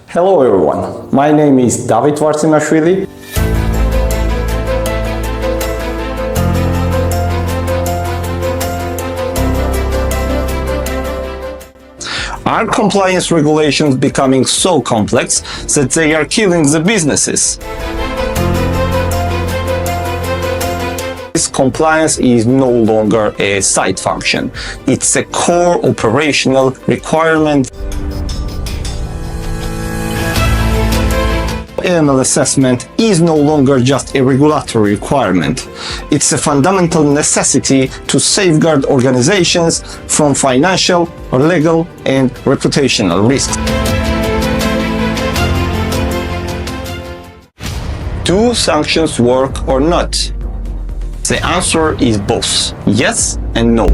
Hello everyone, my name is David Varsimashvili. Are compliance regulations becoming so complex that they are killing the businesses? This compliance is no longer a side function. It's a core operational requirement. AML assessment is no longer just a regulatory requirement. It's a fundamental necessity to safeguard organizations from financial, legal, and reputational risks. Do sanctions work or not? The answer is both yes and no.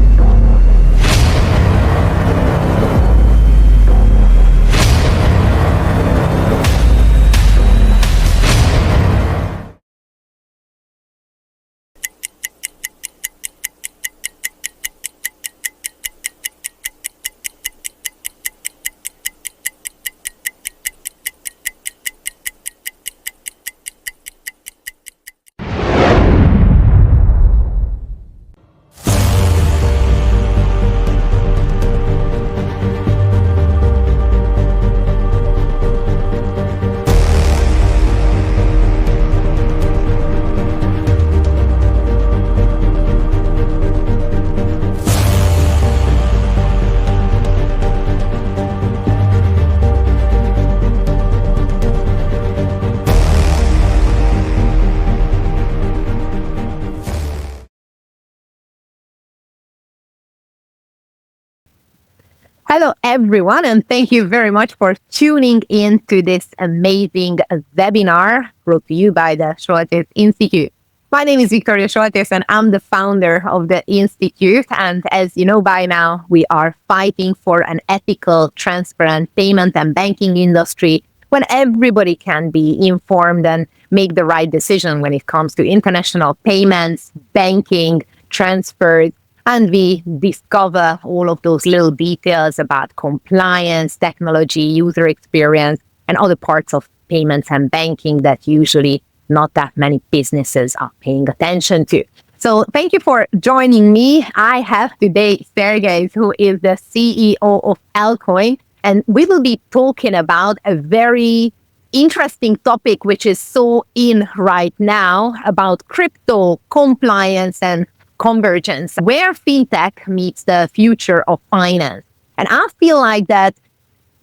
Hello, everyone, and thank you very much for tuning in to this amazing webinar brought to you by the Soltesz Institute. My name is Viktoria Soltesz, and I'm the founder of the Institute. And as you know by now, we are fighting for an ethical, transparent payment and banking industry when everybody can be informed and make the right decision when it comes to international payments, banking, transfers, and we discover all of those little details about compliance, technology, user experience, and other parts of payments and banking that usually not that many businesses are paying attention to. So thank you for joining me. I have today Sergey, who is the CEO of Alcoin, and we will be talking about a very interesting topic which is so in right now about crypto compliance and convergence, where fintech meets the future of finance. And I feel like that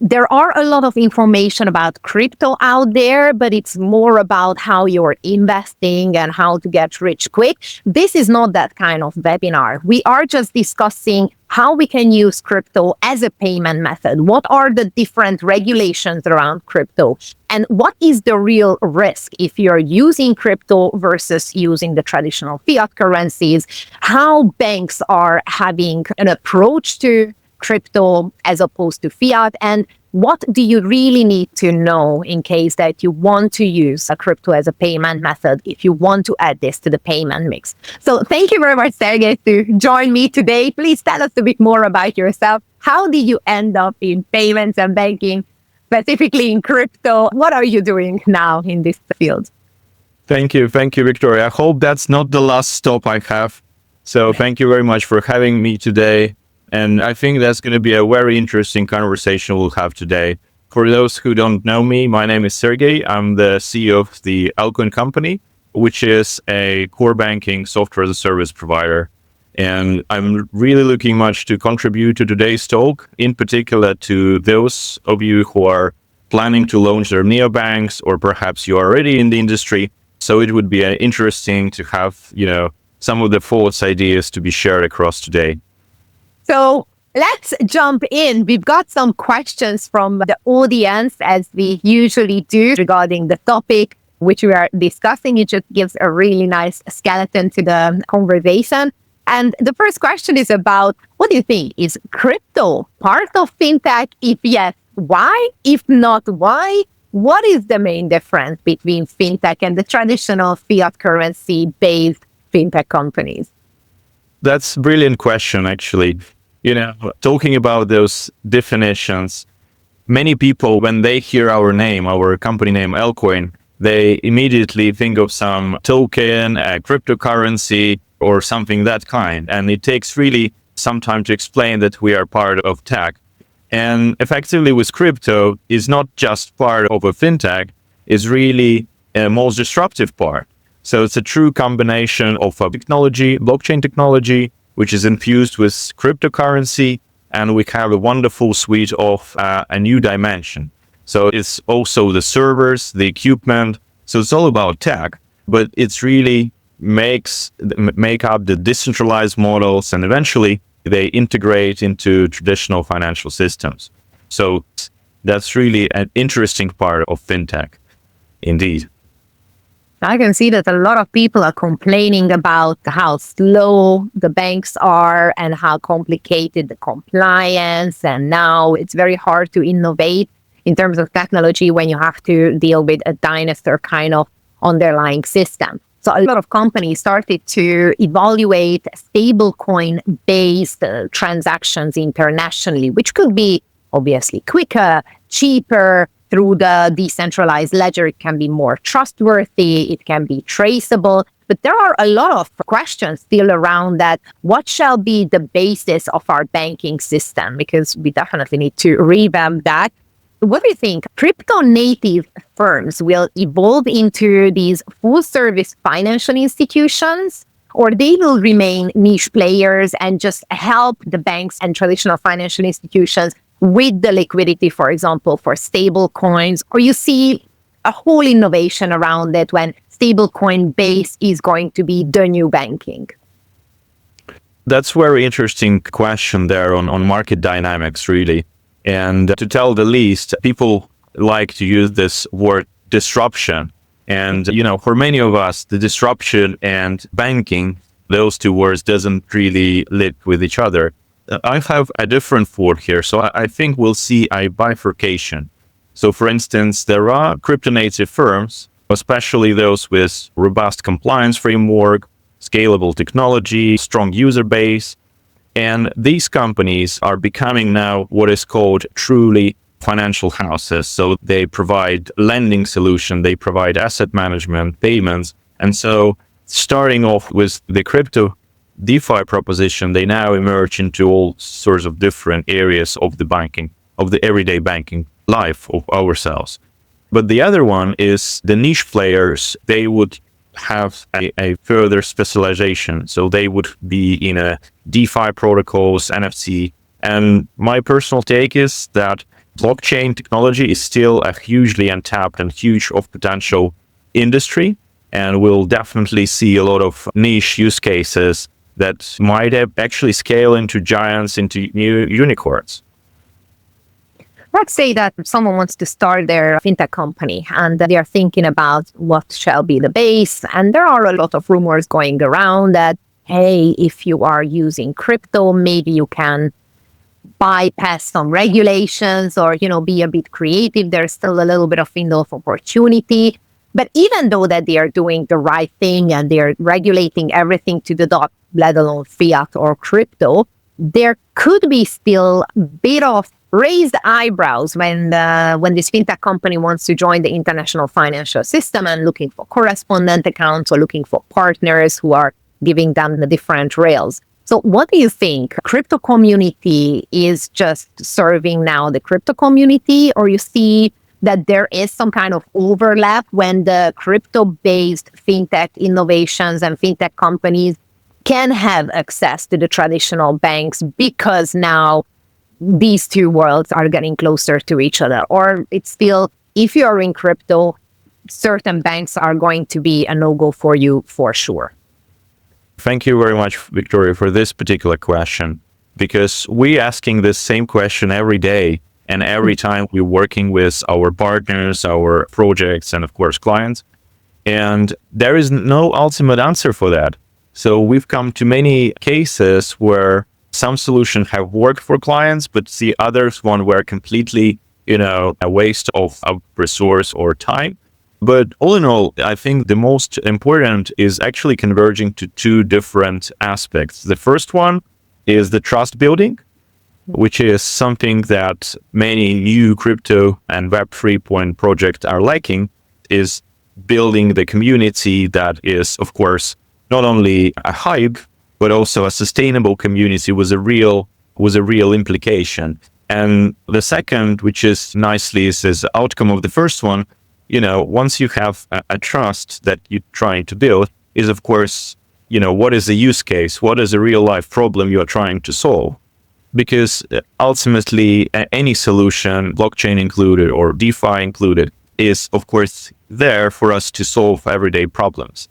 there are a lot of information about crypto out there, but it's more about how you're investing and how to get rich quick. This is not that kind of webinar. We are just discussing how we can use crypto as a payment method. What are the different regulations around crypto? And what is the real risk if you're using crypto versus using the traditional fiat currencies? How banks are having an approach to crypto as opposed to fiat, and what do you really need to know in case that you want to use a crypto as a payment method if you want to add this to the payment mix. So thank you very much, Sergey, to join me today. Please tell us a bit more about yourself. How did you end up in payments and banking, specifically in crypto? What are you doing now in this field? Thank you, Victoria. I hope that's not the last stop I have. So thank you very much for having me today. And I think that's going to be a very interesting conversation we'll have today. For those who don't know me, my name is Sergey. I'm the CEO of the Alcoin company, which is a core banking software as a service provider. And I'm really looking much to contribute to today's talk, in particular to those of you who are planning to launch their neobanks, or perhaps you are already in the industry. So it would be interesting to have, some of the thoughts, ideas to be shared across today. So let's jump in. We've got some questions from the audience, as we usually do, regarding the topic which we are discussing. It just gives a really nice skeleton to the conversation. And the first question is about, what do you think? Is crypto part of fintech? If yes, why? If not, why? What is the main difference between fintech and the traditional fiat currency-based fintech companies? That's a brilliant question, actually. Talking about those definitions, many people, when they hear our name, our company name, Lcoin, they immediately think of some token, a cryptocurrency, or something that kind. And it takes really some time to explain that we are part of tech. And effectively with crypto is not just part of a fintech, is really a most disruptive part. So it's a true combination of a technology, blockchain technology, which is infused with cryptocurrency, and we have a wonderful suite of a new dimension. So it's also the servers, the equipment. So it's all about tech, but it's really make up the decentralized models, and eventually they integrate into traditional financial systems. So that's really an interesting part of fintech, indeed. I can see that a lot of people are complaining about how slow the banks are and how complicated the compliance. And now it's very hard to innovate in terms of technology when you have to deal with a dinosaur kind of underlying system. So a lot of companies started to evaluate stablecoin based transactions internationally, which could be obviously quicker, cheaper. Through the decentralized ledger, it can be more trustworthy, it can be traceable. But there are a lot of questions still around that. What shall be the basis of our banking system? Because we definitely need to revamp that. What do you think? Crypto native firms will evolve into these full service financial institutions, or they will remain niche players and just help the banks and traditional financial institutions with the liquidity, for example, for stable coins? Or you see a whole innovation around it when stablecoin base is going to be the new banking? That's very interesting question there on market dynamics, really. And to tell the least, people like to use this word disruption. And, for many of us, the disruption and banking, those two words doesn't really live with each other. I have a different thought here. So I think we'll see a bifurcation. So for instance, there are crypto native firms, especially those with robust compliance framework, scalable technology, strong user base. And these companies are becoming now what is called truly financial houses. So they provide lending solution, they provide asset management, payments. And so starting off with the crypto DeFi proposition, they now emerge into all sorts of different areas of the banking, of the everyday banking life of ourselves. But the other one is the niche players. They would have a further specialization. So they would be in a DeFi protocols, NFC. And my personal take is that blockchain technology is still a hugely untapped and huge of potential industry. And we'll definitely see a lot of niche use cases that might actually scale into giants, into new unicorns. Let's say that someone wants to start their fintech company and they are thinking about what shall be the base. And there are a lot of rumors going around that, hey, if you are using crypto, maybe you can bypass some regulations or, be a bit creative. There's still a little bit of window of opportunity. But even though that they are doing the right thing and they're regulating everything to the dot, let alone fiat or crypto, there could be still a bit of raised eyebrows when this fintech company wants to join the international financial system and looking for correspondent accounts or looking for partners who are giving them the different rails. So what do you think? Crypto community is just serving now the crypto community, or you see that there is some kind of overlap when the crypto-based fintech innovations and fintech companies can have access to the traditional banks because now these two worlds are getting closer to each other? Or it's still, if you're in crypto, certain banks are going to be a no-go for you for sure? Thank you very much, Victoria, for this particular question, because we're asking this same question every day. And every time we're working with our partners, our projects, and of course, clients. And there is no ultimate answer for that. So we've come to many cases where some solutions have worked for clients, but the others one were completely, a waste of resource or time. But all in all, I think the most important is actually converging to two different aspects. The first one is the trust building. which is something that many new crypto and Web 3.0 projects are lacking, is building the community that is, of course, not only a hype, but also a sustainable community with a real implication. And the second, which is nicely is the outcome of the first one, once you have a trust that you're trying to build, is of course, what is the use case? What is a real life problem you are trying to solve? Because ultimately, any solution, blockchain included or DeFi included, is of course there for us to solve everyday problems.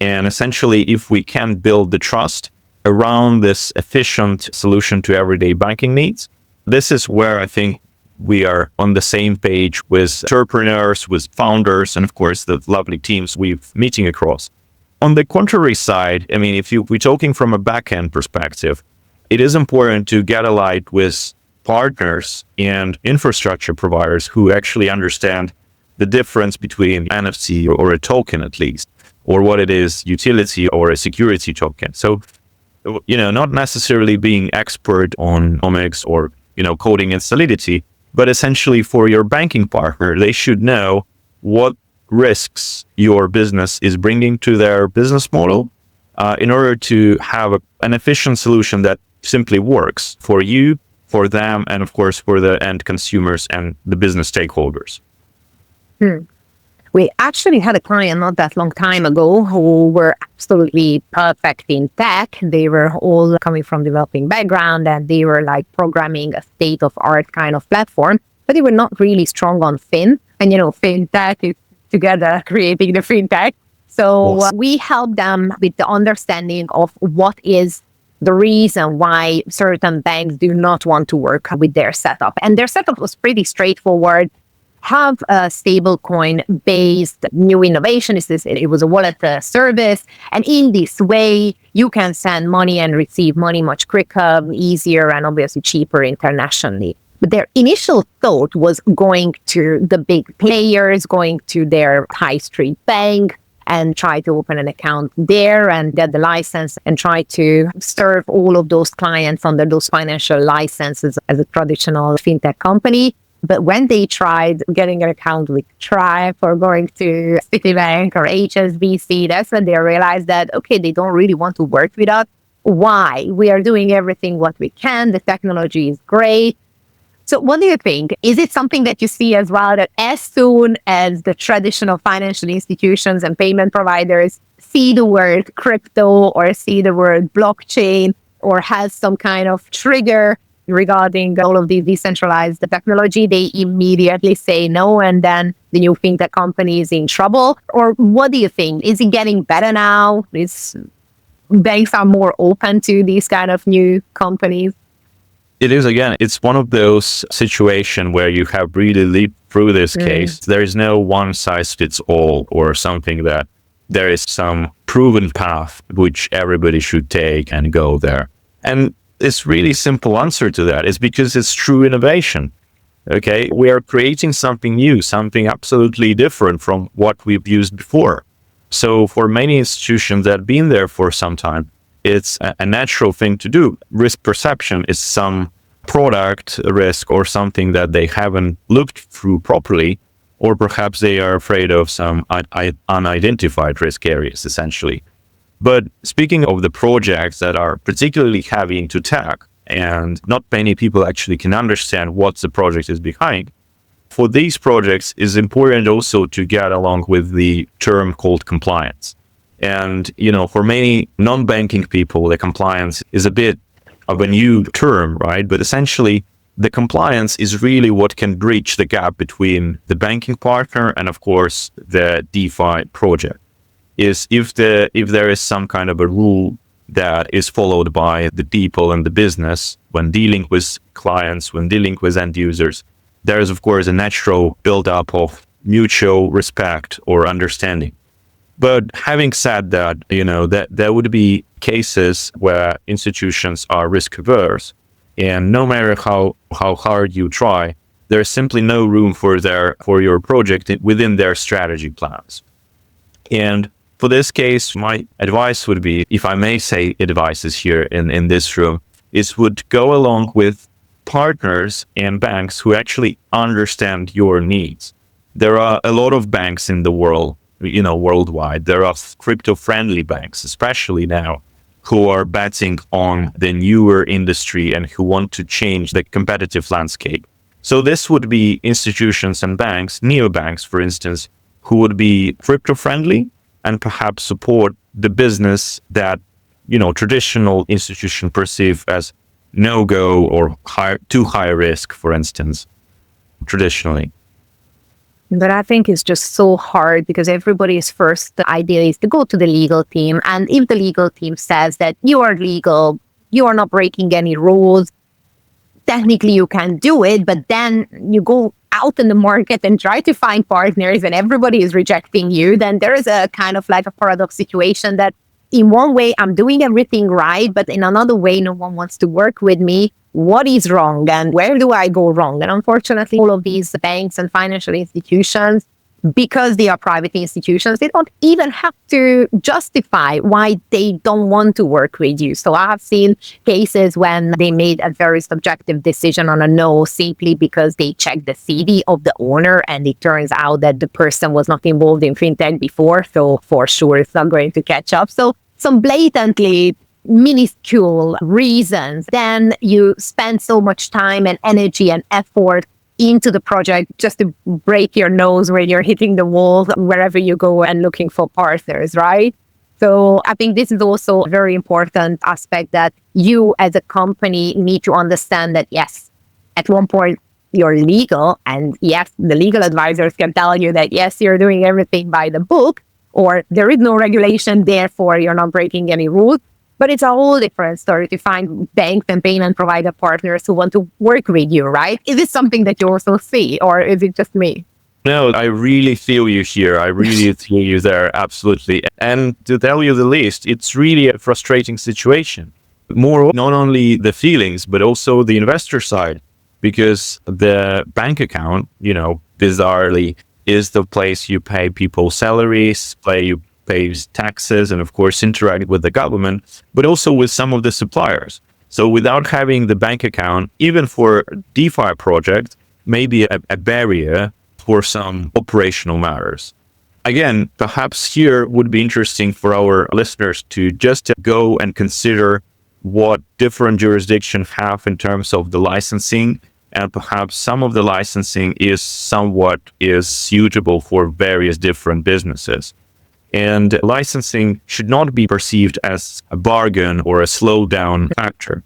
And essentially, if we can build the trust around this efficient solution to everyday banking needs, this is where I think we are on the same page with entrepreneurs, with founders, and of course, the lovely teams we're meeting across. On the contrary side, I mean, if we're talking from a back-end perspective, it is important to get allied with partners and infrastructure providers who actually understand the difference between NFC or a token, at least, or what it is, utility or a security token. So, not necessarily being expert on omics or, coding and solidity, but essentially for your banking partner, they should know what risks your business is bringing to their business model in order to have an efficient solution that simply works for you, for them, and of course for the end consumers and the business stakeholders. We actually had a client not that long time ago who were absolutely perfect in tech. They were all coming from developing background and they were like programming a state-of-art kind of platform, but they were not really strong on fin. And fintech is together creating the fintech. So we help them with the understanding of what is the reason why certain banks do not want to work with their setup. And their setup was pretty straightforward. Have a stablecoin based new innovation. It was a wallet service. And in this way, you can send money and receive money much quicker, easier, and obviously cheaper internationally. But their initial thought was going to the big players, going to their high street bank and try to open an account there and get the license and try to serve all of those clients under those financial licenses as a traditional fintech company. But when they tried getting an account with Stripe or going to Citibank or HSBC, that's when they realized that, okay, they don't really want to work with us. Why? We are doing everything what we can. The technology is great. So what do you think? Is it something that you see as well, that as soon as the traditional financial institutions and payment providers see the word crypto or see the word blockchain or has some kind of trigger regarding all of the decentralized technology, they immediately say no, and then the new fintech company is in trouble? Or what do you think? Is it getting better now? Banks are more open to these kind of new companies? It is, again, it's one of those situations where you have really leaped through this case. There is no one size fits all or something that there is some proven path which everybody should take and go there. And it's really simple answer to that is because it's true innovation. Okay, we are creating something new, something absolutely different from what we've used before. So for many institutions that have been there for some time, it's a natural thing to do. Risk perception is some product risk or something that they haven't looked through properly, or perhaps they are afraid of some unidentified risk areas, essentially. But speaking of the projects that are particularly heavy into tech, and not many people actually can understand what the project is behind, for these projects it's important also to get along with the term called compliance. And, for many non-banking people, the compliance is a bit of a new term, right? But essentially, the compliance is really what can bridge the gap between the banking partner and, of course, the DeFi project. Is if there is some kind of a rule that is followed by the people and the business when dealing with clients, when dealing with end users, there is, of course, a natural build-up of mutual respect or understanding. But having said that, that there would be cases where institutions are risk averse, and no matter how hard you try, there is simply no room for your project within their strategy plans. And for this case, my advice would be, if I may say advices here in this room, would go along with partners and banks who actually understand your needs. There are a lot of banks in the world, worldwide. There are crypto-friendly banks, especially now, who are betting on the newer industry and who want to change the competitive landscape. So this would be institutions and banks, neobanks, for instance, who would be crypto-friendly and perhaps support the business that, traditional institutions perceive as no-go or too high risk, for instance, traditionally. But I think it's just so hard because everybody's first idea is to go to the legal team. And if the legal team says that you are legal, you are not breaking any rules, technically you can do it, but then you go out in the market and try to find partners and everybody is rejecting you, then there is a kind of like a paradox situation that in one way I'm doing everything right, but in another way no one wants to work with me. What is wrong and where do I go wrong? And unfortunately, all of these banks and financial institutions, because they are private institutions, they don't even have to justify why they don't want to work with you. So I have seen cases when they made a very subjective decision on a no simply because they checked the CV of the owner and it turns out that the person was not involved in fintech before. So for sure, it's not going to catch up. So some blatantly minuscule reasons, then you spend so much time and energy and effort into the project just to break your nose when you're hitting the wall wherever you go and looking for partners, right? So I think this is also a very important aspect that you as a company need to understand that, yes, at one point you're legal and yes, the legal advisors can tell you that, yes, you're doing everything by the book or there is no regulation, therefore you're not breaking any rules. But it's a whole different story to find banks and payment provider partners who want to work with you, right? Is this something that you also see, or is it just me? No, I really feel you here. I really feel you there, absolutely. And to tell you the least, it's really a frustrating situation. More not only the feelings, but also the investor side, because the bank account, bizarrely, is the place you pay people salaries, you pays taxes, and of course interact with the government, but also with some of the suppliers. So without having the bank account, even for DeFi project, may be a barrier for some operational matters. Again, perhaps here would be interesting for our listeners to just go and consider what different jurisdictions have in terms of the licensing, and perhaps some of the licensing is suitable for various different businesses. And licensing should not be perceived as a bargain or a slowdown factor.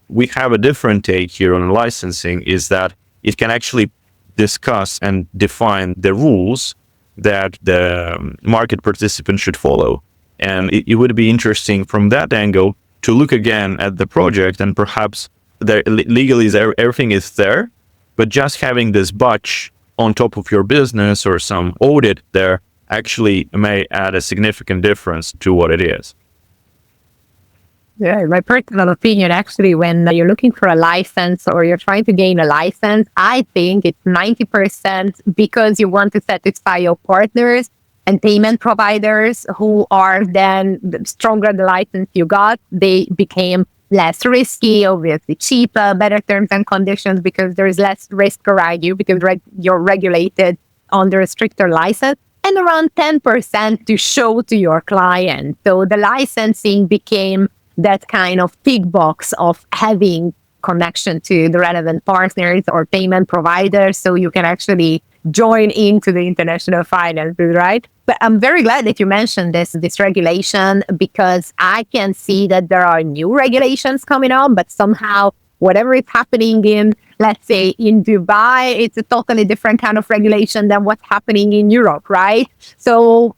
We have a different take here on licensing, is that it can actually discuss and define the rules that the market participant should follow. And it would be interesting from that angle to look again at the project, and perhaps legally everything is there, but just having this batch on top of your business or some audit there actually may add a significant difference to what it is. Yeah, my personal opinion, actually, when you're looking for a license or you're trying to gain a license, I think it's 90% because you want to satisfy your partners and payment providers who are then stronger the license you got. They became less risky, obviously cheaper, better terms and conditions because there's less risk around you because you're regulated under a stricter license. And around 10% to show to your client. So the licensing became that kind of tick box of having connection to the relevant partners or payment providers so you can actually join into the international finances, right? But I'm very glad that you mentioned this regulation because I can see that there are new regulations coming on, but somehow whatever is happening in, let's say, in Dubai, it's a totally different kind of regulation than what's happening in Europe, right? So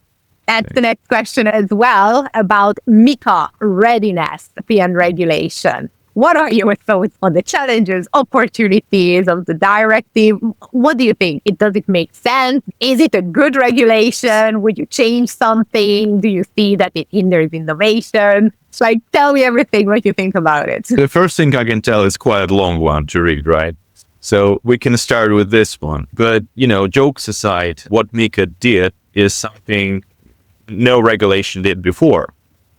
that's the next question as well about MiCA readiness and regulation. What are your thoughts on the challenges, opportunities of the directive? What do you think? Does it make sense? Is it a good regulation? Would you change something? Do you see that it hinders innovation? It's like, tell me everything, what you think about it. The first thing I can tell is quite a long one to read, right? So we can start with this one. But, jokes aside, what MiCA did is something no regulation did before.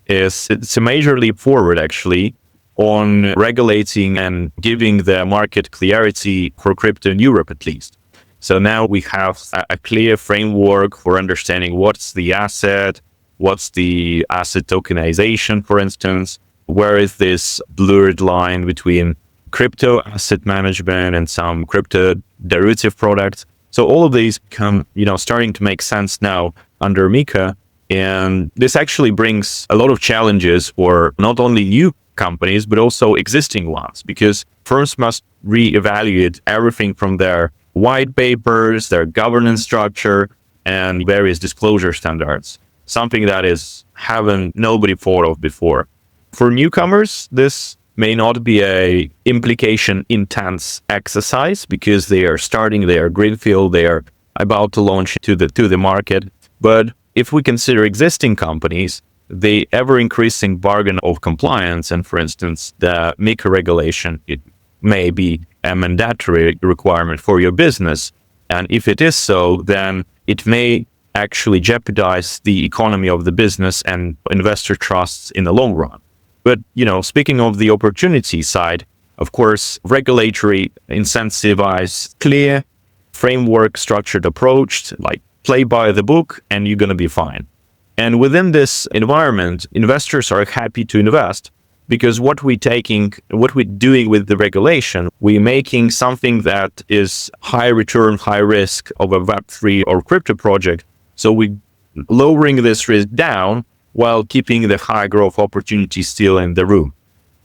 It's a major leap forward, actually. on regulating and giving the market clarity for crypto in Europe, at least. So now we have a clear framework for understanding what's the asset, what's the asset tokenization, for instance, where is this blurred line between crypto asset management and some crypto derivative products. So all of these come, starting to make sense now under MiCA. And this actually brings a lot of challenges for not only new companies, but also existing ones, because firms must reevaluate everything from their white papers, their governance structure, and various disclosure standards, something that haven't nobody thought of before. For newcomers, this may not be a implication intense exercise because they are starting, they are greenfield, they are about to launch to the market. But if we consider existing companies, the ever-increasing bargain of compliance, and for instance, the MiCA regulation, it may be a mandatory requirement for your business. And if it is so, then it may actually jeopardize the economy of the business and investor trusts in the long run. But, speaking of the opportunity side, of course, regulatory incentivized, clear framework, structured approach, like play by the book and you're going to be fine. And within this environment, investors are happy to invest because what we're doing with the regulation, we're making something that is high return, high risk of a Web3 or crypto project. So we're lowering this risk down while keeping the high growth opportunity still in the room.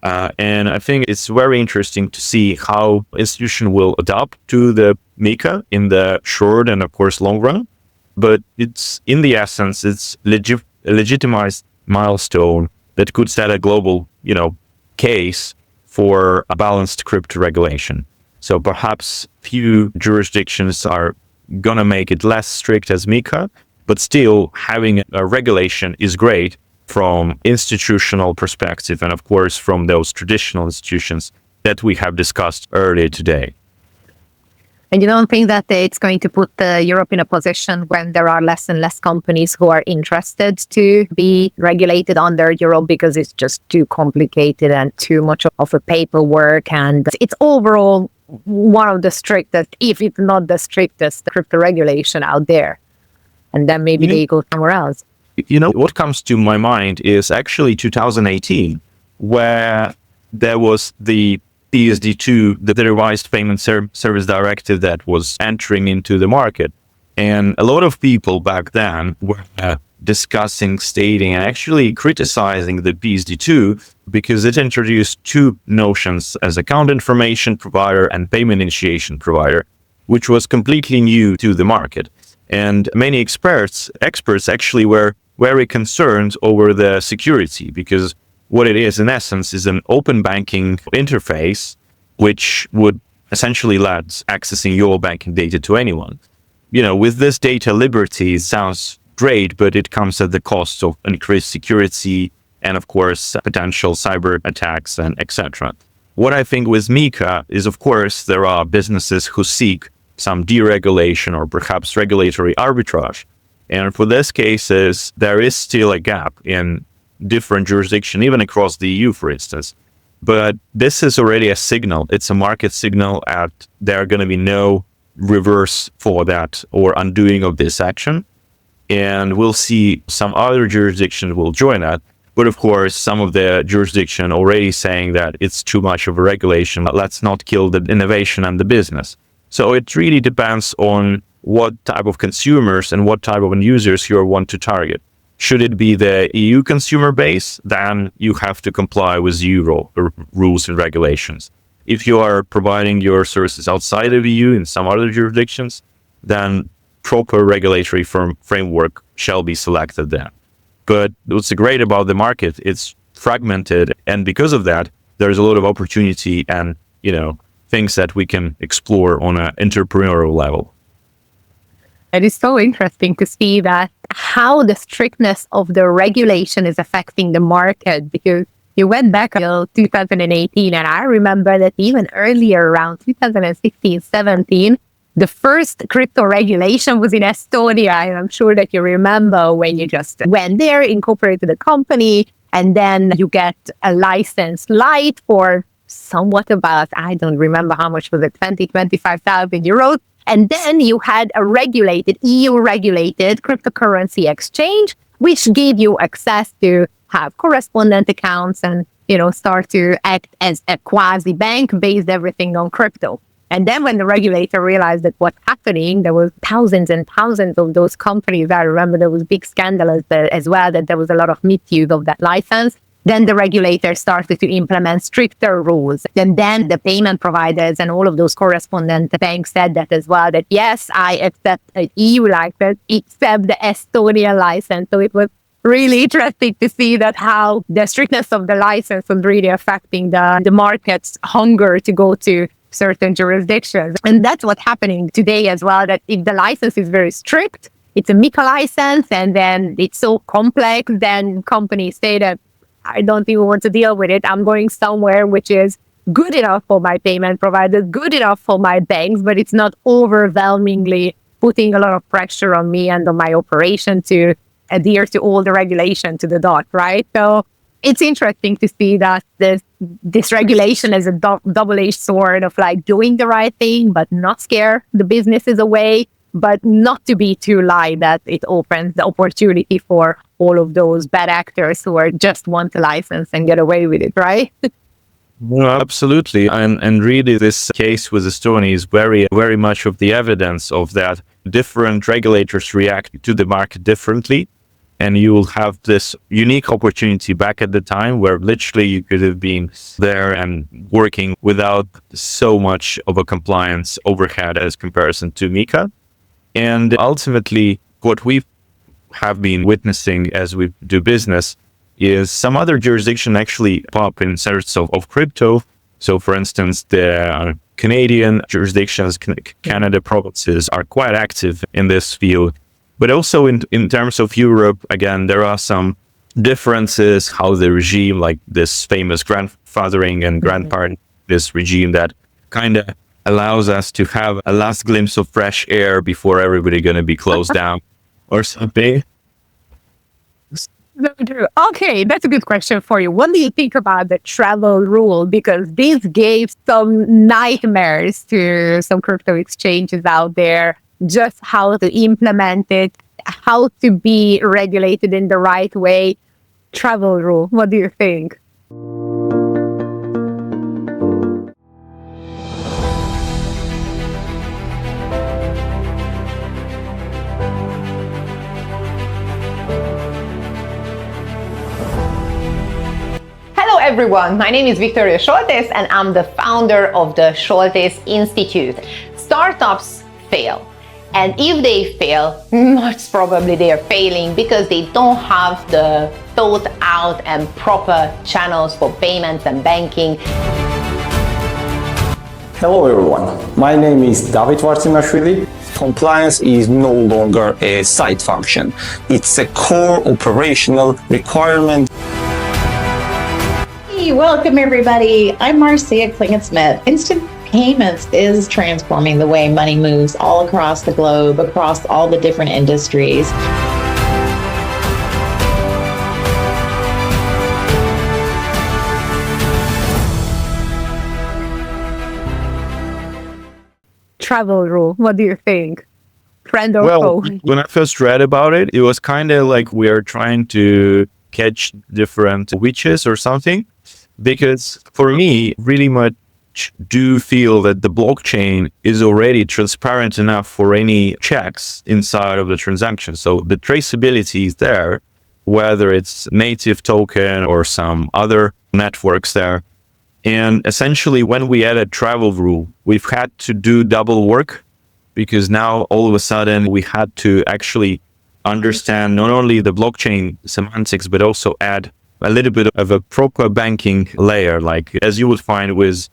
And I think it's very interesting to see how institution will adapt to the MiCA in the short and of course long run. But it's in the essence, it's a legitimized milestone that could set a global, case for a balanced crypto regulation. So perhaps few jurisdictions are gonna make it less strict as MiCA, but still having a regulation is great from institutional perspective and of course from those traditional institutions that we have discussed earlier today. And you don't think that it's going to put Europe in a position when there are less and less companies who are interested to be regulated under Europe because it's just too complicated and too much of a paperwork, and it's overall one of the strictest, if it's not the strictest, crypto regulation out there. And then maybe they go somewhere else. What comes to my mind is actually 2018, where there was the PSD2, the revised payment service directive that was entering into the market. And a lot of people back then were discussing, stating, and actually criticizing the PSD2 because it introduced two notions as account information provider and payment initiation provider, which was completely new to the market. And many experts actually were very concerned over the security because what it is, in essence, is an open banking interface, which would essentially let accessing your banking data to anyone. With this data liberty, it sounds great, but it comes at the cost of increased security and, of course, potential cyber attacks and etc. What I think with MiCA is, of course, there are businesses who seek some deregulation or perhaps regulatory arbitrage. And for these cases, there is still a gap in different jurisdictions, even across the EU, for instance. But this is already a signal. It's a market signal, and there are going to be no reverse for that or undoing of this action. And we'll see some other jurisdictions will join that. But of course, some of the jurisdiction already saying that it's too much of a regulation. Let's not kill the innovation and the business. So it really depends on what type of consumers and what type of end users you want to target. Should it be the EU consumer base, then you have to comply with EU rules and regulations. If you are providing your services outside of EU in some other jurisdictions, then proper regulatory framework shall be selected then. But what's great about the market, it's fragmented. And because of that, there's a lot of opportunity and, things that we can explore on an entrepreneurial level. It is so interesting to see that how the strictness of the regulation is affecting the market, because you went back until 2018, and I remember that even earlier, around 2016-17, the first crypto regulation was in Estonia. And I'm sure that you remember when you just went there, incorporated a company, And then you get a license light for somewhat about, I don't remember how much was it, 25,000 euros. And then you had a regulated, EU-regulated cryptocurrency exchange, which gave you access to have correspondent accounts and, start to act as a quasi-bank based everything on crypto. And then when the regulator realized that what's happening, there was thousands and thousands of those companies. I remember there was big scandal as well, that there was a lot of misuse of that license. Then the regulator started to implement stricter rules. And then the payment providers and all of those correspondent banks said that as well, that yes, I accept an EU license, except the Estonian license. So it was really interesting to see that how the strictness of the license was really affecting the market's hunger to go to certain jurisdictions. And that's what's happening today as well, that if the license is very strict, it's a MiCA license, and then it's so complex, then companies say that I don't even want to deal with it. I'm going somewhere which is good enough for my payment providers, good enough for my banks, but it's not overwhelmingly putting a lot of pressure on me and on my operation to adhere to all the regulation to the dot, right? So it's interesting to see that this regulation is a double-edged sword of like doing the right thing, but not scare the businesses away, but not to be too light that it opens the opportunity for all of those bad actors who are just want a license and get away with it, right? No, absolutely. And really this case with Estonia is very, very much of the evidence of that. Different regulators react to the market differently. And you will have this unique opportunity back at the time where literally you could have been there and working without so much of a compliance overhead as comparison to MiCA. And ultimately, what we have been witnessing as we do business is some other jurisdiction actually pop in search of crypto. So for instance, the Canadian jurisdictions, Canada provinces are quite active in this field. But also in terms of Europe, again, there are some differences, how the regime, like this famous grandfathering and grandparent, this regime that kind of allows us to have a last glimpse of fresh air before everybody going to be closed down or something. Okay, that's a good question for you. What do you think about the travel rule? Because this gave some nightmares to some crypto exchanges out there, just how to implement it, how to be regulated in the right way. Travel rule, what do you think? Hello everyone, my name is Viktoria Soltesz and I'm the founder of the Soltesz Institute. Startups fail. And if they fail, most probably they are failing because they don't have the thought out and proper channels for payments and banking. Hello everyone, my name is David Vartimashvili. Compliance is no longer a side function. It's a core operational requirement. Hey, welcome everybody. I'm Marcia Klingon-Smith. Instant payments is transforming the way money moves all across the globe, across all the different industries. Travel rule, what do you think? Friend or foe? Well, when I first read about it, it was kind of like we're trying to catch different witches or something. Because for me, really much do feel that the blockchain is already transparent enough for any checks inside of the transaction. So the traceability is there, whether it's native token or some other networks there. And essentially, when we added travel rule, we've had to do double work because now all of a sudden we had to actually understand not only the blockchain semantics, but also add a little bit of a proper banking layer, like as you would find with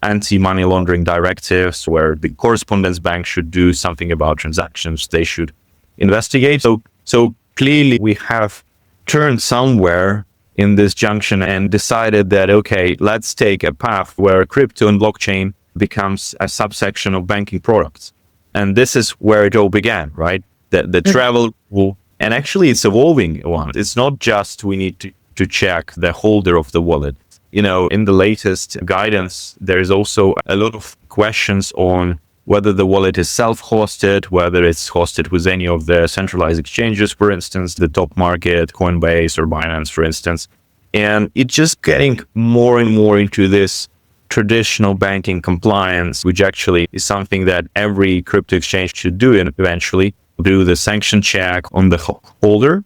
anti-money laundering directives, where the correspondence bank should do something about transactions they should investigate. So clearly we have turned somewhere in this junction and decided that, okay, let's take a path where crypto and blockchain becomes a subsection of banking products. And this is where it all began, right? The travel rule, and actually it's evolving one. It's not just we need to to check the holder of the wallet. In the latest guidance, there is also a lot of questions on whether the wallet is self-hosted, whether it's hosted with any of the centralized exchanges, for instance, the top market, Coinbase or Binance, for instance. And it's just getting more and more into this traditional banking compliance, which actually is something that every crypto exchange should do and eventually do the sanction check on the holder.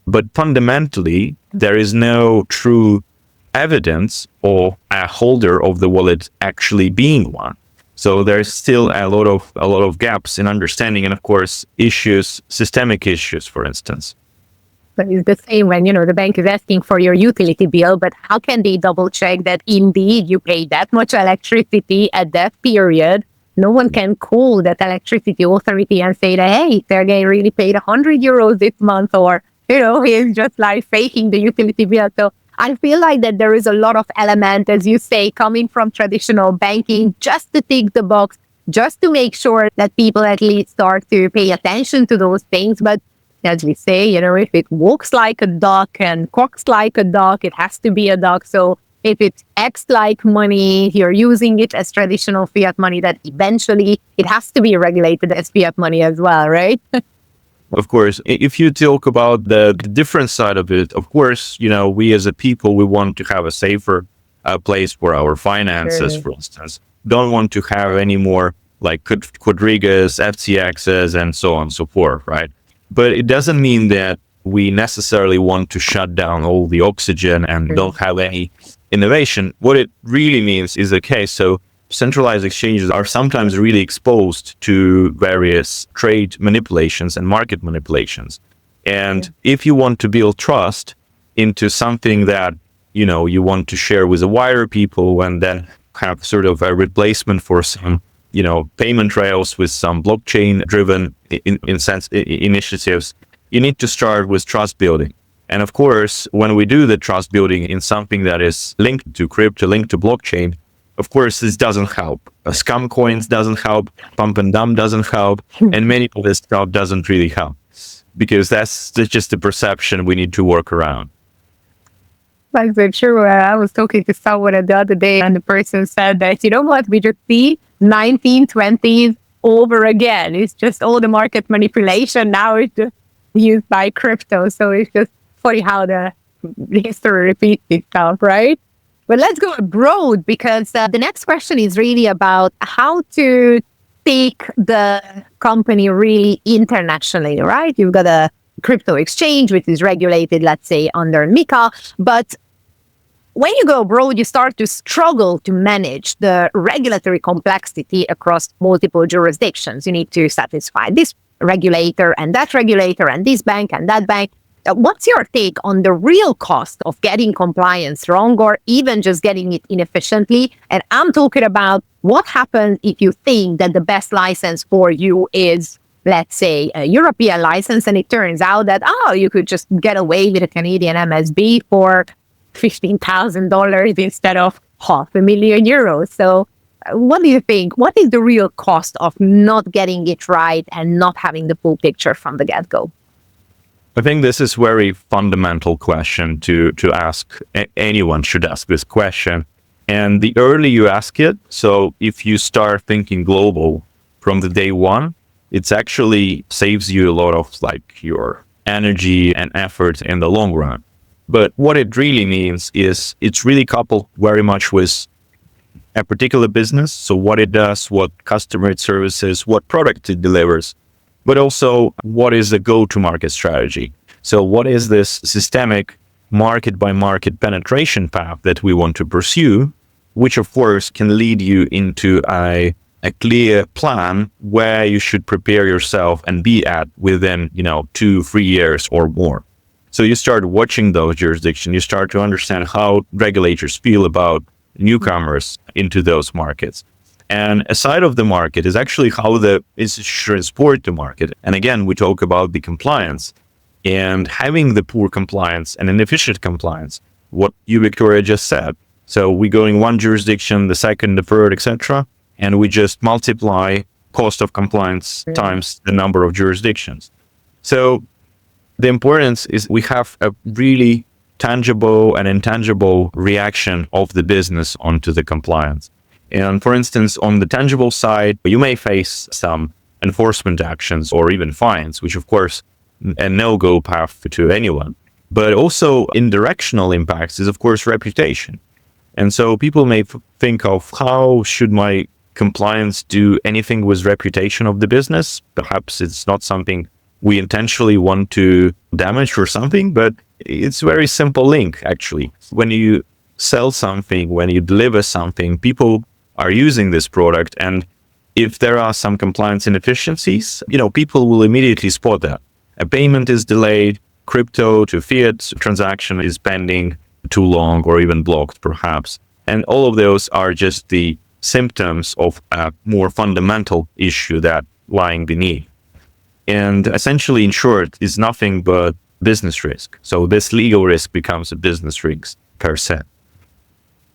But fundamentally, there is no true evidence of a holder of the wallet actually being one. So there's still a lot of gaps in understanding, and of course issues, systemic issues, for instance. But it's the same when, the bank is asking for your utility bill, but how can they double check that indeed you pay that much electricity at that period? No one can call that electricity authority and say that, hey, Sergey really paid 100 euros this month, or, he's just like faking the utility bill. So I feel like that there is a lot of element, as you say, coming from traditional banking, just to tick the box, just to make sure that people at least start to pay attention to those things. But as we say, if it walks like a duck and quacks like a duck, it has to be a duck. So if it acts like money, you're using it as traditional fiat money, that eventually it has to be regulated as fiat money as well, right? Of course, if you talk about the different side of it, of course, we as a people, we want to have a safer place for our finances, for instance. Don't want to have any more like Quadrigas, FTXs, and so on and so forth, right? But it doesn't mean that we necessarily want to shut down all the oxygen and don't have any innovation. What it really means is, okay, so centralized exchanges are sometimes really exposed to various trade manipulations and market manipulations. And if you want to build trust into something that, you want to share with the wider people and then have sort of a replacement for some, payment rails with some blockchain driven initiatives, you need to start with trust building. And of course, when we do the trust building in something that is linked to crypto, linked to blockchain, of course, this doesn't help. Scam coins doesn't help, pump and dump doesn't help, and many of this stuff doesn't really help, because that's just the perception we need to work around. That's so true. I was talking to someone the other day, and the person said that, we just see 1920s over again. It's just all the market manipulation now is just used by crypto. So it's just funny how the history repeats itself, right? But let's go abroad, because the next question is really about how to take the company really internationally, right? You've got a crypto exchange, which is regulated, let's say, under MiCA. But when you go abroad, you start to struggle to manage the regulatory complexity across multiple jurisdictions. You need to satisfy this regulator and this bank and that bank. What's your take on the real cost of getting compliance wrong, or even just getting it inefficiently? And I'm talking about what happens if you think that the best license for you is, let's say, a European license, and it turns out that, you could just get away with a Canadian MSB for $15,000 instead of €500,000. So what do you think? What is the real cost of not getting it right and not having the full picture from the get-go? I think this is a very fundamental question to ask. Anyone should ask this question. And the earlier you ask it, so if you start thinking global from the day one, it actually saves you a lot of your energy and effort in the long run. But what it really means is it's really coupled very much with a particular business. So what it does, what customer it services, what product it delivers, but also what is the go-to-market strategy. So what is this systemic market-by-market penetration path that we want to pursue, which of course can lead you into a clear plan where you should prepare yourself and be at within 2-3 years or more. So you start watching those jurisdictions, you start to understand how regulators feel about newcomers into those markets. And aside of the market is actually how the institutions support the market. And again, we talk about the compliance and having the poor compliance and inefficient compliance, what you, Viktoria, just said. So we go in one jurisdiction, the second, the third, etc., and we just multiply cost of compliance times the number of jurisdictions. So the importance is we have a really tangible and intangible reaction of the business onto the compliance. And for instance, on the tangible side, you may face some enforcement actions or even fines, which of course, a no-go path to anyone. But also indirectional impacts is of course reputation. And so people may think of, how should my compliance do anything with reputation of the business? Perhaps it's not something we intentionally want to damage or something, but it's a very simple link actually. When you sell something, when you deliver something, people are using this product, and if there are some compliance inefficiencies, people will immediately spot that. A payment is delayed, crypto to fiat transaction is pending too long or even blocked perhaps. And all of those are just the symptoms of a more fundamental issue that lying beneath. And essentially, in short, is nothing but business risk. So this legal risk becomes a business risk per se.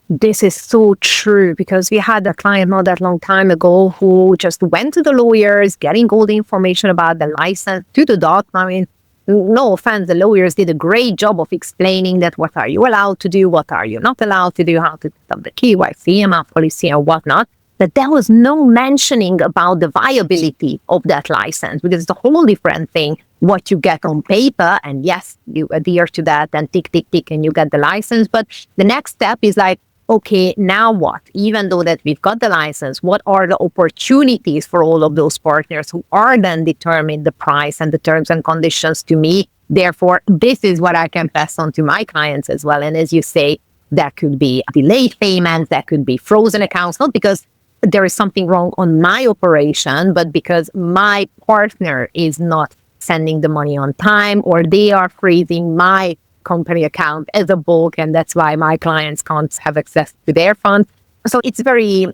This is so true, because we had a client not that long time ago who just went to the lawyers, getting all the information about the license to the dot. I mean, no offense, the lawyers did a great job of explaining that what are you allowed to do, what are you not allowed to do, how to set up the KYC, ML policy and whatnot. But there was no mentioning about the viability of that license, because it's a whole different thing what you get on paper. And yes, you adhere to that and tick, tick, tick, and you get the license. But the next step is like, okay, now what? Even though that we've got the license, what are the opportunities for all of those partners who are then determine the price and the terms and conditions to me? Therefore, this is what I can pass on to my clients as well. And as you say, there could be delayed payments, there could be frozen accounts, not because there is something wrong on my operation, but because my partner is not sending the money on time, or they are freezing my company account as a bulk, and that's why my clients can't have access to their funds. So it's a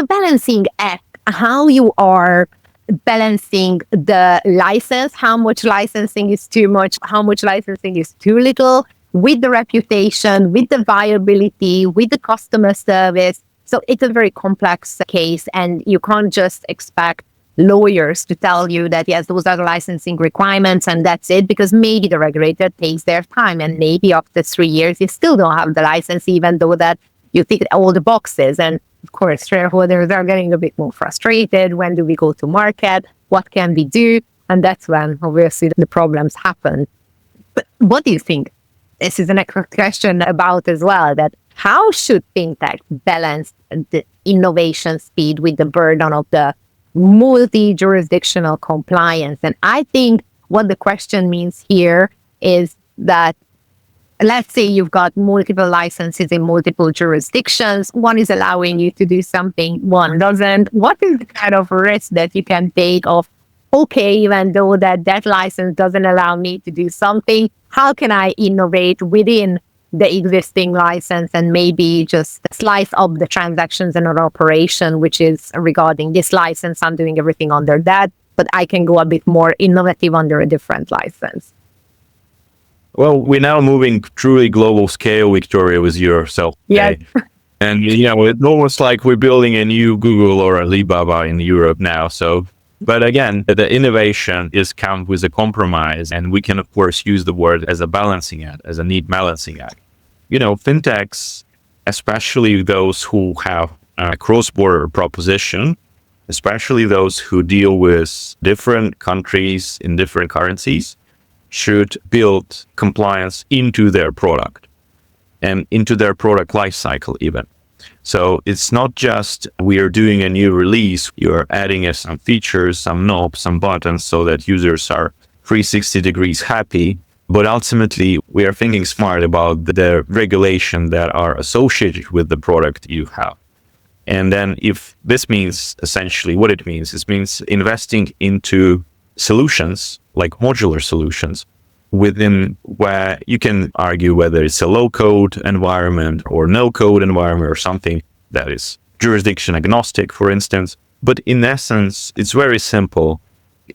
balancing act, how you are balancing the license, how much licensing is too much, how much licensing is too little, with the reputation, with the viability, with the customer service. So it's a very complex case, and you can't just expect lawyers to tell you that, yes, those are the licensing requirements and that's it, because maybe the regulator takes their time, and maybe after 3 years you still don't have the license, even though that you tick all the boxes. And of course, shareholders are getting a bit more frustrated. When do we go to market? What can we do? And that's when obviously the problems happen. But what do you think? This is the next question about as well, that how should fintech balance the innovation speed with the burden of the multi-jurisdictional compliance? And I think what the question means here is that, let's say you've got multiple licenses in multiple jurisdictions. One is allowing you to do something, one doesn't. What is the kind of risk that you can take of, okay, even though that license doesn't allow me to do something, how can I innovate within the existing license and maybe just slice up the transactions in an operation, which is regarding this license, I'm doing everything under that, but I can go a bit more innovative under a different license. Well, we're now moving truly global scale, Viktoria, with yourself. Yeah. And, it's almost like we're building a new Google or Alibaba in Europe now. So, but again, the innovation is come with a compromise, and we can, of course, use the word as a balancing act, as a neat balancing act. Fintechs, especially those who have a cross-border proposition, especially those who deal with different countries in different currencies, should build compliance into their product and into their product lifecycle even. So it's not just we are doing a new release, you're adding some features, some knobs, some buttons so that users are 360 degrees happy. But ultimately, we are thinking smart about the regulation that are associated with the product you have. And then if this means essentially what it means investing into solutions like modular solutions within where you can argue whether it's a low code environment or no code environment or something that is jurisdiction agnostic, for instance. But in essence, it's very simple.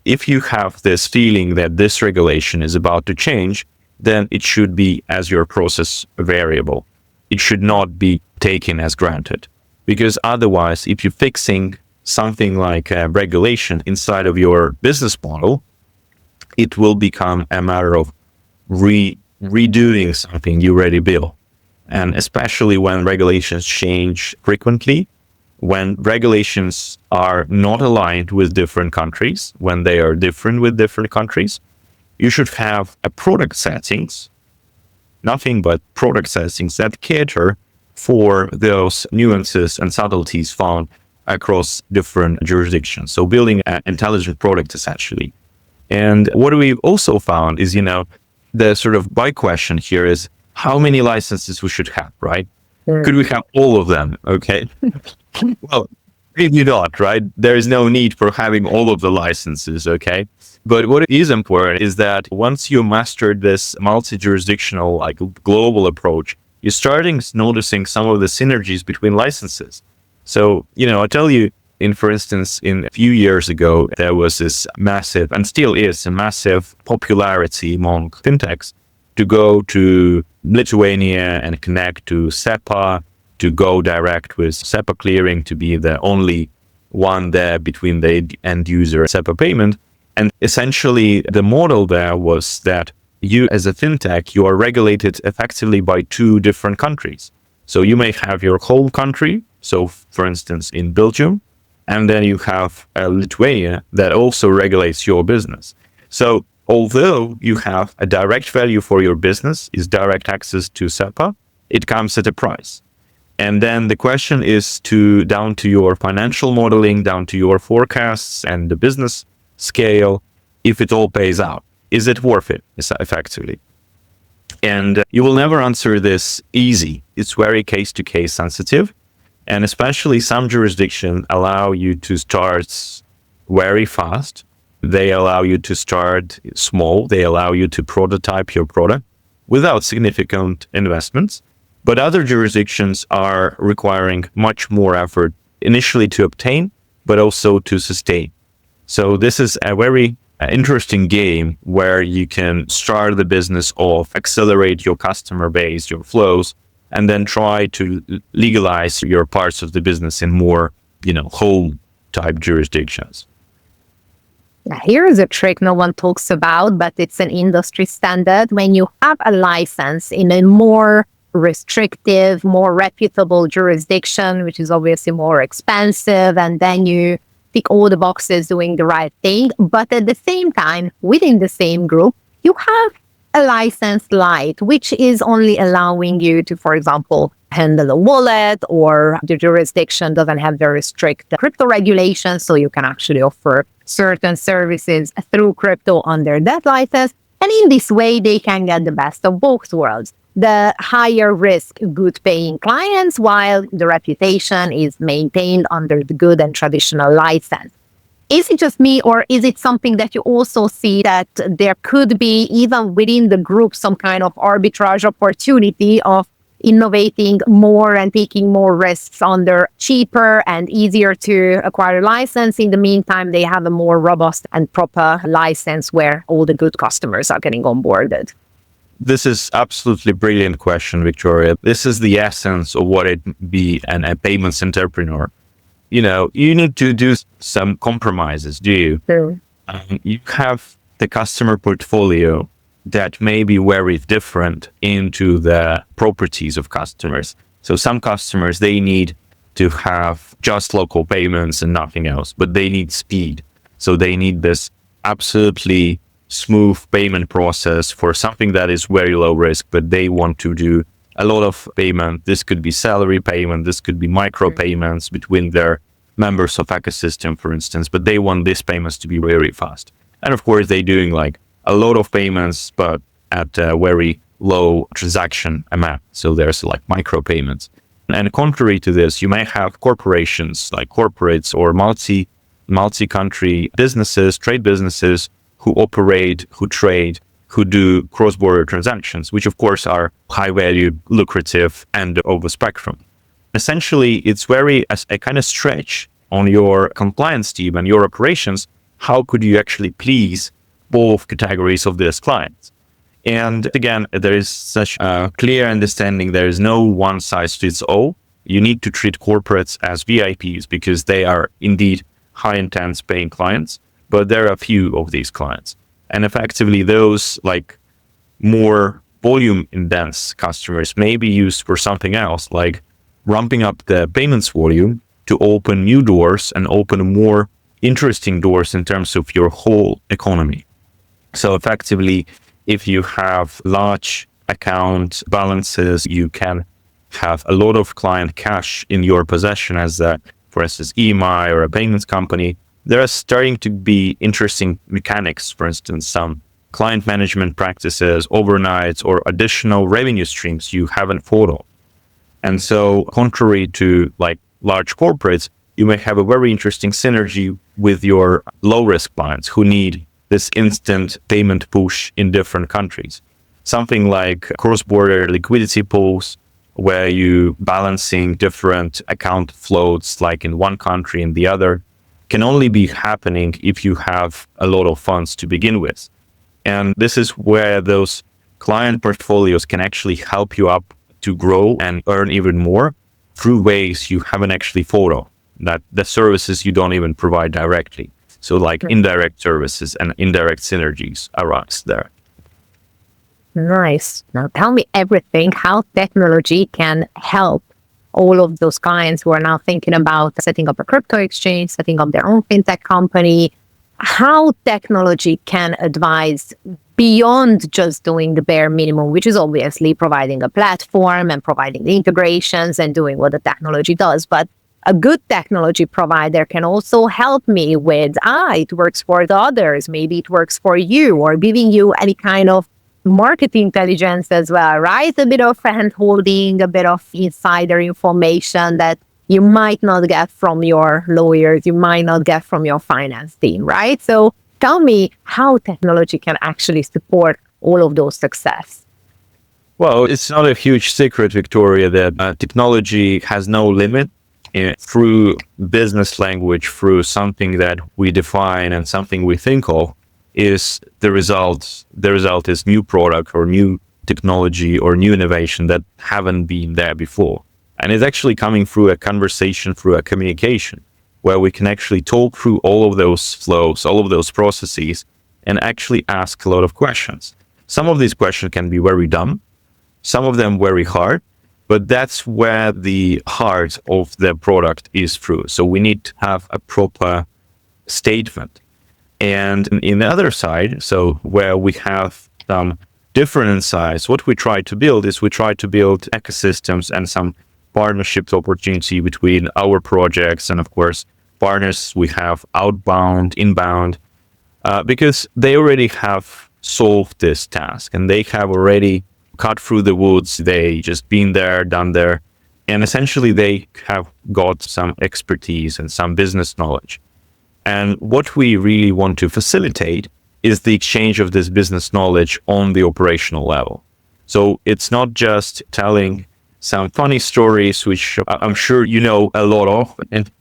If you have this feeling that this regulation is about to change, then it should be as your process variable. It should not be taken as granted. Because otherwise, if you're fixing something like a regulation inside of your business model, it will become a matter of redoing something you already built. And especially when regulations change frequently, when regulations are not aligned with different countries, when they are different with different countries, you should have a product settings, nothing but product settings that cater for those nuances and subtleties found across different jurisdictions. So building an intelligent product essentially. And what we've also found is, the sort of big question here is how many licenses we should have, right? Could we have all of them? Okay. Well, maybe not, right? There is no need for having all of the licenses, okay? But what is important is that once you master this multi-jurisdictional, like global approach, you're starting noticing some of the synergies between licenses. So, I tell you, for instance, in a few years ago, there was this massive, and still is a massive popularity among fintechs to go to Lithuania and connect to SEPA, to go direct with SEPA clearing, to be the only one there between the end user and SEPA payment. And essentially the model there was that you as a fintech, you are regulated effectively by two different countries. So you may have your home country, so for instance in Belgium, and then you have Lithuania that also regulates your business. So although you have a direct value for your business, is direct access to SEPA, it comes at a price. And then the question is down to your financial modeling, down to your forecasts and the business scale, if it all pays out. Is it worth it, effectively? And you will never answer this easy. It's very case-to-case sensitive. And especially some jurisdictions allow you to start very fast. They allow you to start small. They allow you to prototype your product without significant investments. But other jurisdictions are requiring much more effort initially to obtain, but also to sustain. So this is a very interesting game where you can start the business off, accelerate your customer base, your flows, and then try to legalize your parts of the business in more, home type jurisdictions. Here is a trick no one talks about, but it's an industry standard. When you have a license in a more restrictive, more reputable jurisdiction, which is obviously more expensive, and then you tick all the boxes doing the right thing. But at the same time, within the same group, you have a license light, which is only allowing you to, for example, handle a wallet, or the jurisdiction doesn't have very strict crypto regulations, so you can actually offer certain services through crypto under that license. And in this way, they can get the best of both worlds. The higher risk, good paying clients, while the reputation is maintained under the good and traditional license. Is it just me, or is it something that you also see that there could be, even within the group, some kind of arbitrage opportunity of innovating more and taking more risks under cheaper and easier to acquire license? In the meantime, they have a more robust and proper license where all the good customers are getting onboarded. This is absolutely brilliant question, Victoria. This is the essence of what it be a payments entrepreneur. You need to do some compromises, do you? Sure. You have the customer portfolio that may be very different into the properties of customers. So some customers, they need to have just local payments and nothing else, but they need speed. So they need this absolutely smooth payment process for something that is very low risk, but they want to do a lot of payment. This could be salary payment. This could be micro payments between their members of ecosystem, for instance, but they want these payments to be very fast. And of course, they're doing like a lot of payments, but at a very low transaction amount. So there's like micro payments. And contrary to this, you may have corporations like corporates or multi-country businesses, trade businesses who operate, who trade, who do cross-border transactions, which of course are high value, lucrative, and over spectrum. Essentially, it's very as a kind of stretch on your compliance team and your operations. How could you actually please both categories of these clients? And again, there is such a clear understanding. There is no one size fits all. You need to treat corporates as VIPs because they are indeed high intense paying clients, but there are a few of these clients. And effectively those like more volume dense customers may be used for something else, like ramping up the payments volume to open new doors and open more interesting doors in terms of your whole economy. So effectively, if you have large account balances, you can have a lot of client cash in your possession as a, for instance, EMI or a payments company. There are starting to be interesting mechanics, for instance, some client management practices, overnights, or additional revenue streams you haven't thought of. And so contrary to like large corporates, you may have a very interesting synergy with your low-risk clients who need this instant payment push in different countries. Something like cross-border liquidity pools, where you balancing different account floats, like in one country and the other, can only be happening if you have a lot of funds to begin with. And this is where those client portfolios can actually help you up to grow and earn even more through ways you haven't actually thought of, that the services you don't even provide directly. So like indirect services and indirect synergies arise there. Nice. Now tell me everything, how technology can help all of those clients who are now thinking about setting up a crypto exchange, setting up their own fintech company, how technology can advise beyond just doing the bare minimum, which is obviously providing a platform and providing the integrations and doing what the technology does. But a good technology provider can also help me with, it works for the others, maybe it works for you, or giving you any kind of market intelligence as well, right? A bit of hand-holding, a bit of insider information that you might not get from your lawyers, you might not get from your finance team, right? So tell me how technology can actually support all of those success. Well, it's not a huge secret, Victoria, that technology has no limit. Through business language, through something that we define and something we think of, is the result. The result is new product or new technology or new innovation that haven't been there before. And it's actually coming through a conversation, through a communication, where we can actually talk through all of those flows, all of those processes, and actually ask a lot of questions. Some of these questions can be very dumb, some of them very hard, but that's where the heart of the product is through. So we need to have a proper statement. And in the other side, so where we have some different insights, what we try to build is we try to build ecosystems and some partnerships opportunity between our projects and, of course, partners we have outbound, inbound, because they already have solved this task and they have already cut through the woods. They just been there, done there, and essentially they have got some expertise and some business knowledge. And what we really want to facilitate is the exchange of this business knowledge on the operational level. So it's not just telling some funny stories, which I'm sure you know a lot of, and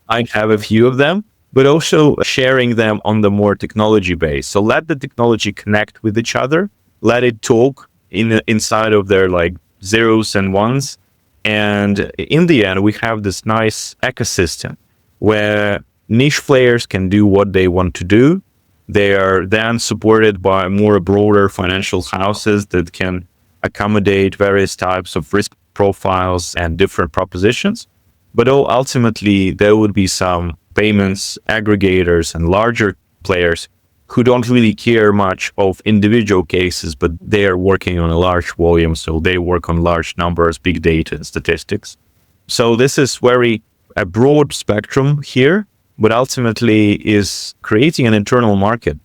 I have a few of them, but also sharing them on the more technology base. So let the technology connect with each other, let it talk inside of their like zeros and ones. And in the end, we have this nice ecosystem where niche players can do what they want to do. They are then supported by more broader financial houses that can accommodate various types of risk profiles and different propositions. But ultimately, there would be some payments aggregators and larger players who don't really care much of individual cases, but they are working on a large volume. So they work on large numbers, big data, and statistics. So this is a broad spectrum here, but ultimately is creating an internal market,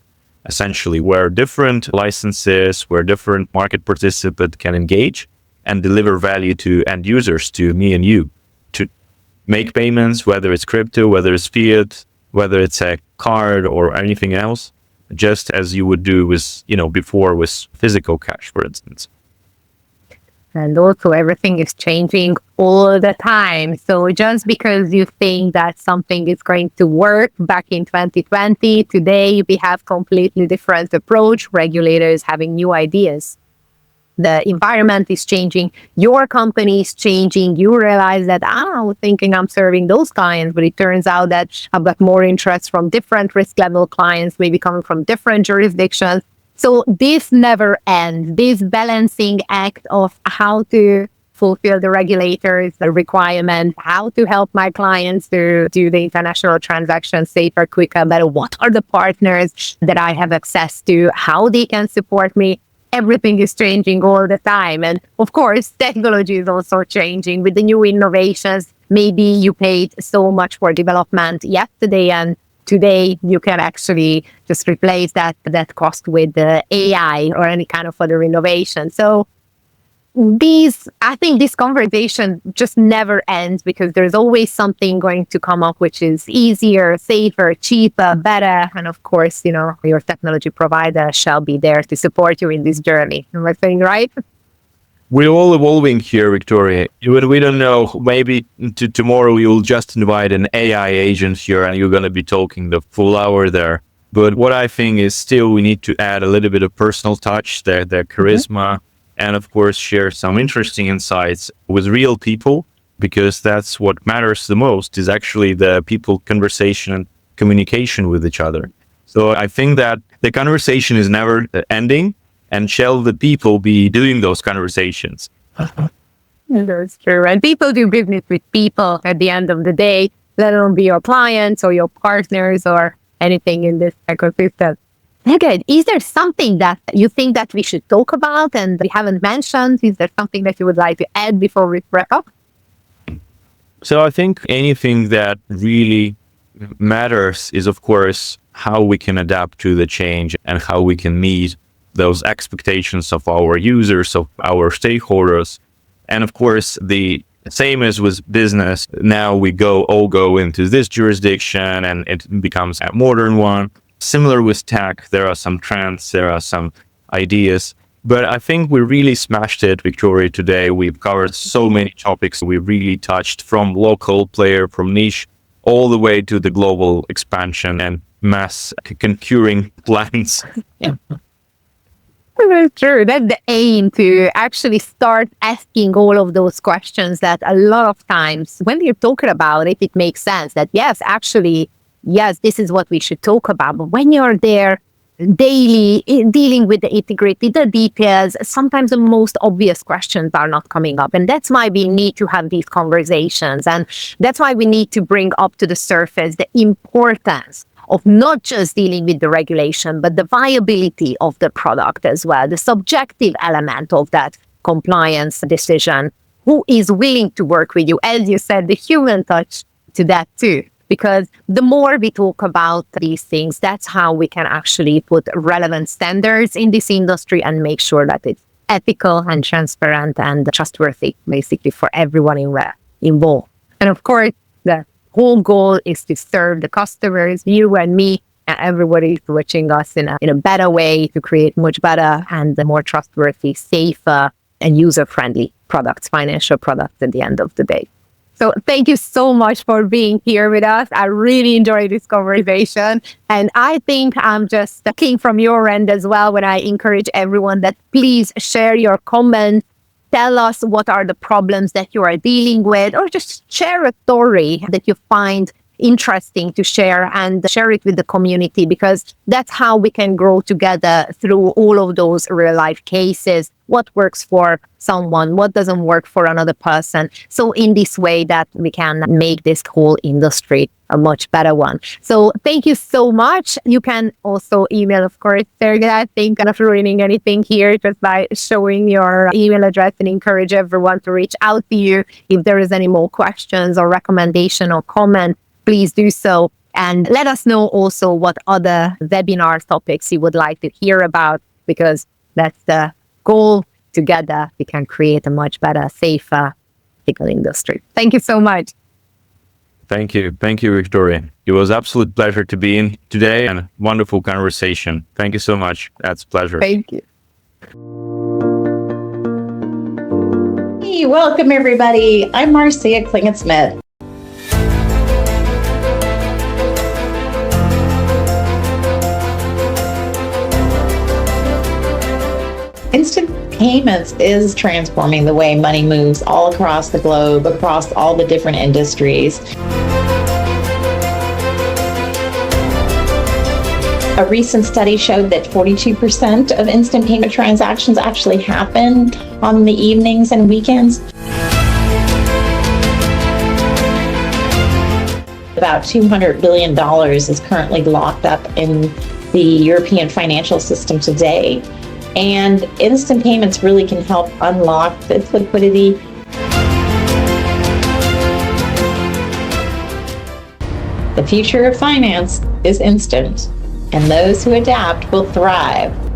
essentially, where different licenses, where different market participants can engage and deliver value to end users, to me and you, to make payments, whether it's crypto, whether it's fiat, whether it's a card or anything else, just as you would do with, before with physical cash, for instance. And also everything is changing all the time. So just because you think that something is going to work back in 2020, today we have completely different approach, regulators having new ideas. The environment is changing, your company is changing, you realize that I was thinking I'm serving those clients, but it turns out that I've got more interest from different risk level clients, maybe coming from different jurisdictions. So this never ends, this balancing act of how to fulfill the regulators, the requirements, how to help my clients to do the international transactions safer, quicker, better. What are the partners that I have access to? How they can support me? Everything is changing all the time. And of course, technology is also changing with the new innovations. Maybe you paid so much for development yesterday, and today you can actually just replace that cost with AI or any kind of other innovation. So I think this conversation just never ends, because there's always something going to come up which is easier, safer, cheaper, better. And of course, your technology provider shall be there to support you in this journey. Am I saying right? We're all evolving here, Viktoria. We don't know, maybe tomorrow we will just invite an AI agent here and you're going to be talking the full hour there. But what I think is still we need to add a little bit of personal touch, their charisma, and of course share some interesting insights with real people, because that's what matters the most, is actually the people conversation and communication with each other. So I think that the conversation is never ending, and shall the people be doing those conversations. That's true. And people do business with people at the end of the day, let alone be your clients or your partners or anything in this ecosystem. Okay, is there something that you think that we should talk about and we haven't mentioned? Is there something that you would like to add before we wrap up? So I think anything that really matters is, of course, how we can adapt to the change and how we can meet those expectations of our users, of our stakeholders. And of course, the same as with business, now we all go into this jurisdiction and it becomes a modern one. Similar with tech, there are some trends, there are some ideas, but I think we really smashed it, Viktoria, today. We've covered so many topics. We really touched from local player, from niche, all the way to the global expansion and mass concurring plans. That's true. That's the aim, to actually start asking all of those questions that a lot of times when you're talking about it, it makes sense that yes, this is what we should talk about. But when you're there daily dealing with the integrity, the details, sometimes the most obvious questions are not coming up. And that's why we need to have these conversations. And that's why we need to bring up to the surface the importance of not just dealing with the regulation, but the viability of the product as well, the subjective element of that compliance decision. Who is willing to work with you? As you said, the human touch to that too. Because the more we talk about these things, that's how we can actually put relevant standards in this industry and make sure that it's ethical and transparent and trustworthy, basically, for everyone involved. And of course, the whole goal is to serve the customers, you and me, and everybody is watching us in a better way, to create much better and more trustworthy, safer, and user-friendly products, financial products at the end of the day. So thank you so much for being here with us. I really enjoyed this conversation. And I think I'm just looking from your end as well when I encourage everyone that please share your comments. Tell us what are the problems that you are dealing with, or just share a story that you find interesting to share, and share it with the community, because that's how we can grow together through all of those real life cases. What works for someone, what doesn't work for another person. So in this way that we can make this whole industry a much better one. So thank you so much. You can also email, of course, Sergey. I think I'm not ruining anything here just by showing your email address, and encourage everyone to reach out to you if there is any more questions or recommendation or comment. Please do so. And let us know also what other webinar topics you would like to hear about, because that's the goal. Together, we can create a much better, safer legal industry. Thank you so much. Thank you. Thank you, Viktoria. It was absolute pleasure to be in today, and wonderful conversation. Thank you so much. That's a pleasure. Thank you. Hey, welcome everybody. I'm Marcia Klingon-Smith. Instant payments is transforming the way money moves all across the globe, across all the different industries. A recent study showed that 42% of instant payment transactions actually happen on the evenings and weekends. About $200 billion is currently locked up in the European financial system today. And instant payments really can help unlock this liquidity. The future of finance is instant, and those who adapt will thrive.